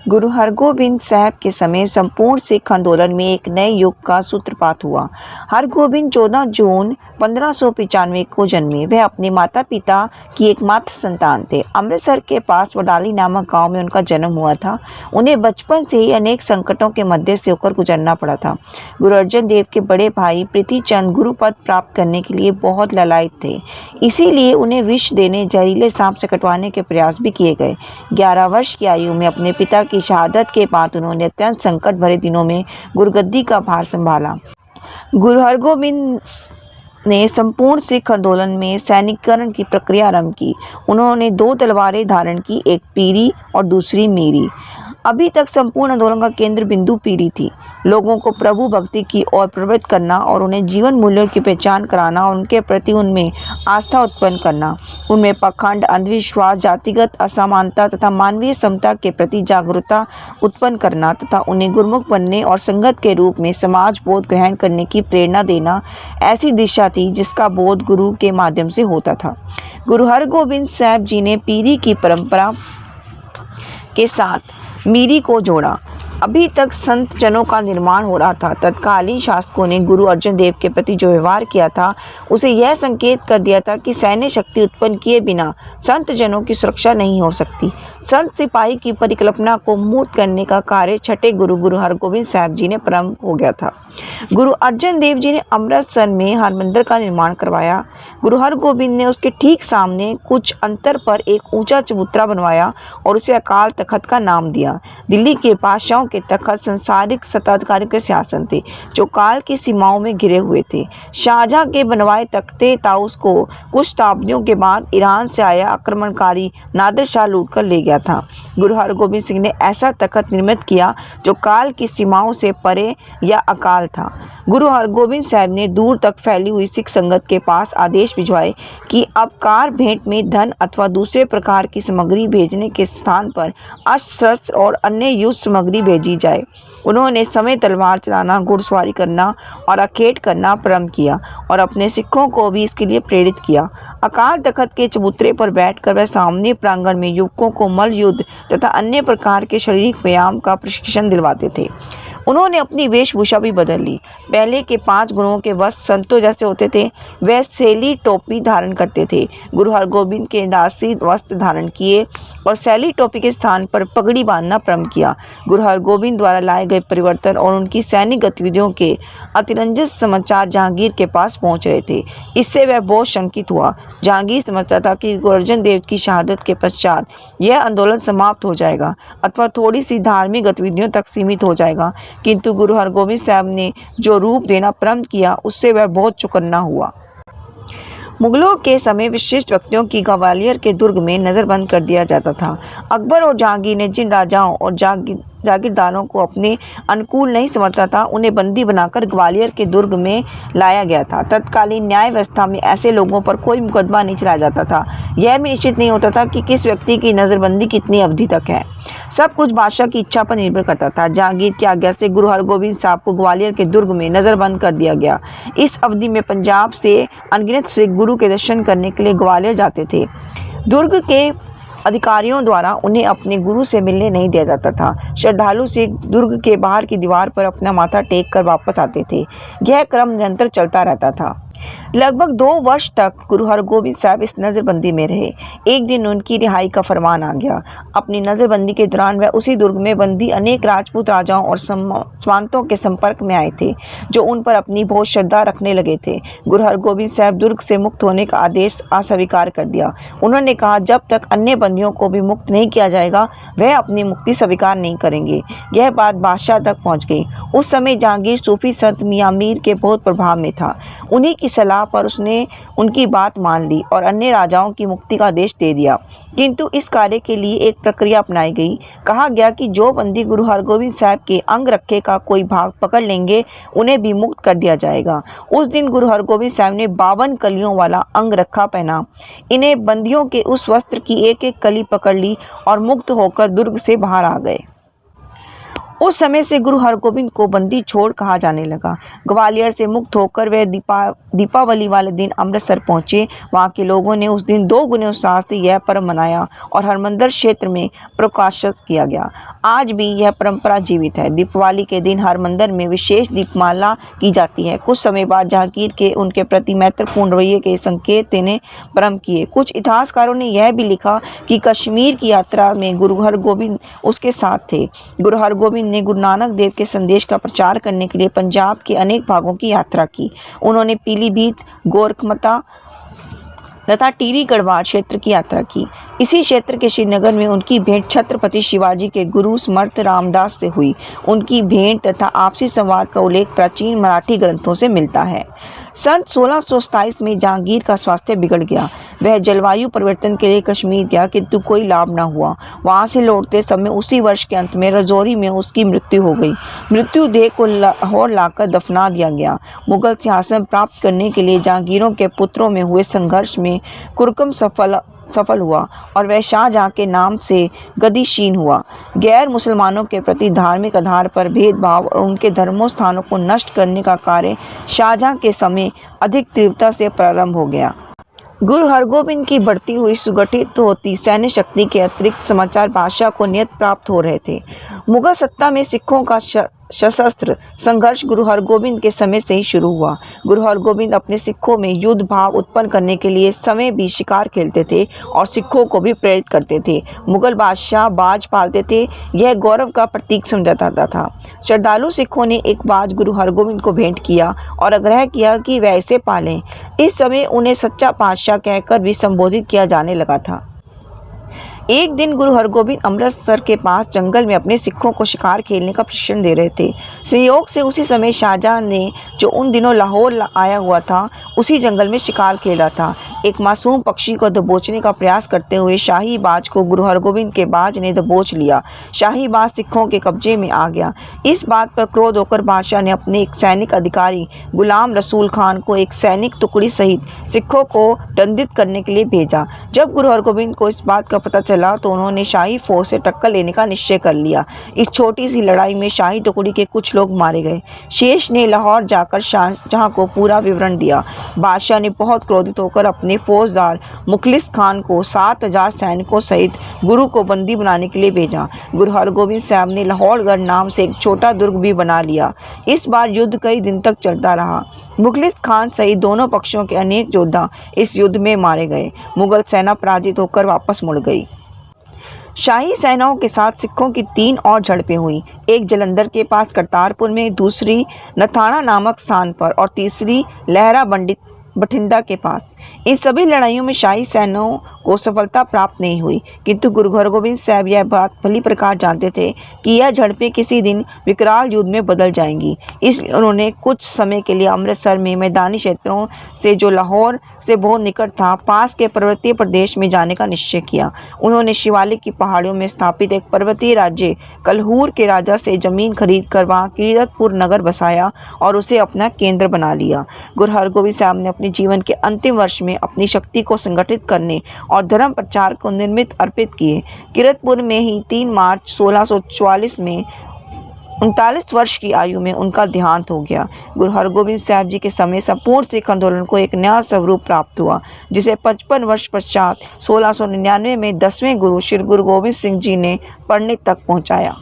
गुरु हरगोबिंद साहब के समय संपूर्ण सिख आंदोलन में एक नए युग का सूत्रपात हुआ। हरगोबिंद 14 जून 1595 को जन्मे। वह अपने माता पिता की एकमात्र संतान थे। अमृतसर के पास वडाली नामक गांव में उनका जन्म हुआ था। उन्हें बचपन से ही अनेक संकटों के मध्य से होकर गुजरना पड़ा था। गुरु अर्जन देव के बड़े भाई प्रीतिचंद गुरु पद प्राप्त करने के लिए बहुत लालायित थे। इसीलिए उन्हें विष देने, जहरीले सांप से कटवाने के प्रयास भी किए गए। 11 वर्ष की आयु में अपने पिता की शहादत के बाद उन्होंने अत्यंत संकट भरे दिनों में गुरुगद्दी का भार संभाला। गुरु हरगोबिंद ने संपूर्ण सिख आंदोलन में सैनिकीकरण की प्रक्रिया आरंभ की। उन्होंने 2 तलवारें धारण की, एक पीरी और दूसरी मीरी। अभी तक संपूर्ण आंदोलन का केंद्र बिंदु पीरी थी। लोगों को प्रभु भक्ति की ओर प्रवृत्त करना और उन्हें जीवन मूल्यों की पहचान कराना और उनके प्रति उनमें आस्था उत्पन्न करना, उनमें पाखंड, अंधविश्वास, जातिगत असमानता तथा मानवीय समता के प्रति जागरूकता उत्पन्न करना तथा उन्हें गुरुमुख बनने और संगत के रूप में समाज बोध ग्रहण करने की प्रेरणा देना ऐसी दिशा थी जिसका बोध गुरु के माध्यम से होता था। गुरु हरगोबिंद साहब जी ने पीरी की परंपरा के साथ मीरी को जोड़ा। अभी तक संत जनों का निर्माण हो रहा था। तत्कालीन शासकों ने गुरु अर्जन देव के प्रति जो व्यवहार किया था उसे यह संकेत कर दिया था कि सैन्य शक्ति उत्पन्न किए बिना संत जनों की सुरक्षा नहीं हो सकती। संत सिपाही की परिकल्पना को मूर्त करने का कार्य छठे गुरु हरगोबिंद साहब जी ने प्रारंभ हो गया था। गुरु अर्जन देव जी ने अमृतसर में हरमंदिर का निर्माण करवाया। गुरु हरगोबिंद ने उसके ठीक सामने कुछ अंतर पर एक ऊंचा चबूतरा बनवाया और उसे अकाल तख्त का नाम दिया। दिल्ली के बादशाहों के तख्त संसारिक सत्ताधिकारियों के शासन थे जो काल की सीमाओं में घिरे हुए थे। शाहजहां के बनवाए तख्ते ताउस को कुछ शताब्दियों के बाद ईरान से आया आक्रमणकारी नादिर शाह लूट कर ले गया था। गुरु हरगोबिंद सिंह ने ऐसा तख्त निर्मित किया जो काल की सीमाओं से परे या अकाल था। गुरु हरगोबिंद साहब ने दूर तक फैली हुई सिख संगत के पास आदेश भिजवाए कि अब कार भेंट में धन अथवा दूसरे प्रकार की सामग्री भेजने के स्थान पर अस्त्र शस्त्र और अन्य युद्ध सामग्री भेजी जाए। उन्होंने समय तलवार चलाना, घुड़सवारी करना और अखेट करना प्रारंभ किया और अपने सिखों को भी इसके लिए प्रेरित किया। अकाल तख्त के चबूतरे पर बैठकर वह सामने प्रांगण में युवकों को मल्ल युद्ध तथा अन्य प्रकार के शारीरिक व्यायाम का प्रशिक्षण दिलवाते थे। उन्होंने अपनी वेशभूषा भी बदल ली। पहले के 5 गुरुओं के वस्त्र संतों जैसे होते थे, वह सैली टोपी धारण करते थे। गुरु हरगोबिंद के दासी वस्त्र धारण किए और सैली टोपी के स्थान पर पगड़ी बांधना प्रारंभ किया। गुरु हरगोबिंद द्वारा लाए गए परिवर्तन और उनकी सैनिक गतिविधियों के अतिरंजित समाचार जहांगीर के पास पहुंच रहे थे। इससे वह बहुत शंकित हुआ। जहांगीर समझता था कि गुरु अर्जन देव की शहादत के पश्चात यह आंदोलन समाप्त हो जाएगा अथवा थोड़ी सी धार्मिक गतिविधियों तक सीमित हो जाएगा, किंतु गुरु हरगोबिंद साहब ने जो रूप देना प्रारंभ किया उससे वह बहुत चौकन्ना हुआ। मुगलों के समय विशिष्ट व्यक्तियों की ग्वालियर के दुर्ग में नज़रबंद कर दिया जाता था। अकबर और जहांगीर ने जिन राजाओं और जागीरदारों को अपने अनुकूल नहीं समझता था उन्हें बंदी बनाकर ग्वालियर के दुर्ग में लाया गया था। तत्कालीन न्याय व्यवस्था में ऐसे लोगों पर कोई मुकदमा नहीं चलाया जाता था। यह भी निश्चित नहीं होता था कि किस व्यक्ति की नज़रबंदी कितनी अवधि तक है। सब कुछ बादशाह की इच्छा पर निर्भर करता था। जहांगीर की आज्ञा से गुरु हरगोबिंद साहब को ग्वालियर के दुर्ग में नज़रबंद कर दिया गया। इस अवधि में पंजाब से अनगिनत सिख गुरु के दर्शन करने के लिए ग्वालियर जाते थे। दुर्ग के अधिकारियों द्वारा उन्हें अपने गुरु से मिलने नहीं दिया जाता था। श्रद्धालु सिख दुर्ग के बाहर की दीवार पर अपना माथा टेक कर वापस आते थे। यह क्रम निरंतर चलता रहता था। लगभग 2 वर्ष तक गुरु हरगोबिंद साहब इस नज़रबंदी में रहे। एक दिन उनकी रिहाई का फरमान आ गया। अपनी नज़रबंदी के दौरान वह उसी दुर्ग में बंदी अनेक राजपूत राजाओं और सामंतों के संपर्क में आए थे जो उन पर अपनी बहुत श्रद्धा रखने लगे थे। गुरु हरगोबिंद साहब दुर्ग से मुक्त होने का आदेश अस्वीकार कर दिया। उन्होंने कहा जब तक अन्य बंदियों को भी मुक्त नहीं किया जाएगा वह अपनी मुक्ति स्वीकार नहीं करेंगे। यह बात बादशाह तक पहुँच गई। उस समय जहांगीर सूफी संत मियां मीर के बहुत प्रभाव में था। उन्हीं की सलाह पर उसने उनकी बात मान ली और अन्य राजाओं की मुक्ति का आदेश दे दिया। किंतु इस कार्य के लिए एक प्रक्रिया अपनाई गई। कहा गया कि जो बंदी गुरु हरगोबिंद साहब के अंग रखे का कोई भाग पकड़ लेंगे उन्हें भी मुक्त कर दिया जाएगा। उस दिन गुरु हरगोबिंद साहब ने 52 कलियों वाला अंग रखा पहना। इन्हें बंदियों के उस वस्त्र की एक एक कली पकड़ ली और मुक्त होकर दुर्ग से बाहर आ गए। उस समय से गुरु हरगोबिंद को बंदी छोड़ कहा जाने लगा। ग्वालियर से मुक्त होकर वे दीपावली वाले दिन अमृतसर पहुंचे। वहां के लोगों ने उस दिन 2 गुने उत्साह से यह पर्व मनाया और हरमंदिर क्षेत्र में प्रकाशित किया गया। आज भी यह परंपरा जीवित है। दीपावली के दिन हर मंदिर में विशेष दीपमाला की जाती है। कुछ समय बाद जहांगीर के उनके प्रति मैत्रीपूर्ण रवैये के संकेत देने प्रारंभ किए। कुछ इतिहासकारों ने यह भी लिखा कि कश्मीर की यात्रा में गुरु हरगोबिंद उसके साथ थे। गुरु हरगोबिंद ने गुरु नानक देव के संदेश का प्रचार करने के लिए पंजाब के अनेक भागों की यात्रा की। उन्होंने पीलीभीत, गोरखमता तथा टिहरी गढ़वाल क्षेत्र की यात्रा की। इसी क्षेत्र के श्रीनगर में उनकी भेंट छत्रपति शिवाजी के गुरु समर्थ रामदास से हुई। उनकी भेंट तथा आपसी संवाद का उल्लेख प्राचीन मराठी ग्रंथों से मिलता है। सन 1627 में जहांगीर का स्वास्थ्य बिगड़ गया। वह जलवायु परिवर्तन के लिए कश्मीर गया, किंतु कोई लाभ न हुआ। वहां से लौटते समय उसी वर्ष के अंत में रजौरी में उसकी मृत्यु हो गई। मृत्यु देह को लाहौर लाकर दफना दिया गया। मुगल सिंहासन प्राप्त करने के लिए जहांगीरों के पुत्रों में हुए संघर्ष में कुरकम सफल हुआ और वह शाहजहां के नाम से गद्दीशीन हुआ। गैर मुसलमानों के प्रति धार्मिक आधार पर भेदभाव और उनके धर्मों स्थानों को नष्ट करने का कार्य शाहजहां के समय अधिक तीव्रता से प्रारंभ हो गया। गुरु हरगोबिंद की बढ़ती हुई सुगठित होती सैन्य शक्ति के अतिरिक्त समाचार बादशाह को नियत प्राप्त हो रहे थे। मुगल सत्ता में सिखों का सशस्त्र संघर्ष गुरु हरगोबिंद के समय से ही शुरू हुआ। गुरु हरगोबिंद अपने सिखों में युद्ध भाव उत्पन्न करने के लिए समय भी शिकार खेलते थे और सिखों को भी प्रेरित करते थे। मुगल बादशाह बाज पालते थे, यह गौरव का प्रतीक समझा जाता था। श्रद्धालु सिखों ने एक बाज गुरु हरगोबिंद को भेंट किया और आग्रह किया कि वह इसे पालें। इस समय उन्हें सच्चा पातशाह कहकर भी संबोधित किया जाने लगा था। एक दिन गुरु हरगोबिंद अमृतसर के पास जंगल में अपने सिखों को शिकार खेलने का प्रशिक्षण दे रहे थे। संयोग से उसी समय शाहजहां ने, जो उन दिनों लाहौर आया हुआ था, उसी जंगल में शिकार खेला था। एक मासूम पक्षी को दबोचने का प्रयास करते हुए शाही बाज को गुरु हरगोबिंद के बाज ने दबोच लिया। शाही बाज सिखों के कब्जे में आ गया। इस बात पर क्रोध होकर बादशाह ने अपने एक सैनिक अधिकारी गुलाम रसूल खान को एक सैनिक टुकड़ी सहित सिखों को दंडित करने के लिए भेजा। जब गुरु हरगोबिंद को इस बात का पता चला तो उन्होंने शाही फौज से टक्कर लेने का निश्चय कर लिया। इस छोटी सी लड़ाई में शाही टुकड़ी के कुछ लोग मारे गए। शेष ने लाहौर जाकर शाहजहां को पूरा विवरण दिया। बादशाह ने बहुत क्रोधित होकर अपने फौजदार मुखलिस खान को 7000 सैनिकों सहित गुरु को बंदी बनाने के लिए भेजा। गुरु हरगोबिंद साहब ने लाहौरगढ़ नाम से एक छोटा दुर्ग भी बना लिया। इस बार युद्ध कई दिन तक चलता रहा। मुखलिस खान सहित दोनों पक्षों के अनेक योद्धा इस युद्ध में मारे गए। मुगल सेना पराजित होकर वापस मुड़ गई। शाही सेनाओं के साथ सिखों की 3 और झड़पें हुई। एक जलंधर के पास करतारपुर में, दूसरी नथाना नामक स्थान पर और तीसरी लहरा बठिंडा के पास। इन सभी लड़ाइयों में शाही सेनाओं को सफलता प्राप्त नहीं हुई, किंतु गुरु हरगोबिंद साहब यह बात भली प्रकार जानते थे कि यह झड़पें किसी दिन विकराल युद्ध में बदल जाएंगी। इसलिए उन्होंने कुछ समय के लिए अमृतसर में मैदानी क्षेत्रों से, जो लाहौर से बहुत निकट था, पास के पर्वतीय प्रदेश में जाने का निश्चय किया। उन्होंने शिवालिक की पहाड़ियों में स्थापित एक पर्वतीय राज्य कलहूर के राजा से जमीन खरीद कर वहाँ कीरतपुर नगर बसाया और उसे अपना केंद्र बना लिया। गुरु हरगोबिंद साहब ने अपने जीवन के अंतिम वर्ष में अपनी शक्ति को संगठित करने और धर्म प्रचार को निर्मित अर्पित किए। कीरतपुर में ही 3 मार्च 1644 में 39 वर्ष की आयु में उनका देहांत हो गया। गुरु हरगोबिंद साहब जी के समय संपूर्ण सिख आंदोलन को एक नया स्वरूप प्राप्त हुआ, जिसे 55 वर्ष पश्चात 1699 में 10वें गुरु श्री गुरु गोबिंद सिंह जी ने पढ़ने तक पहुंचाया।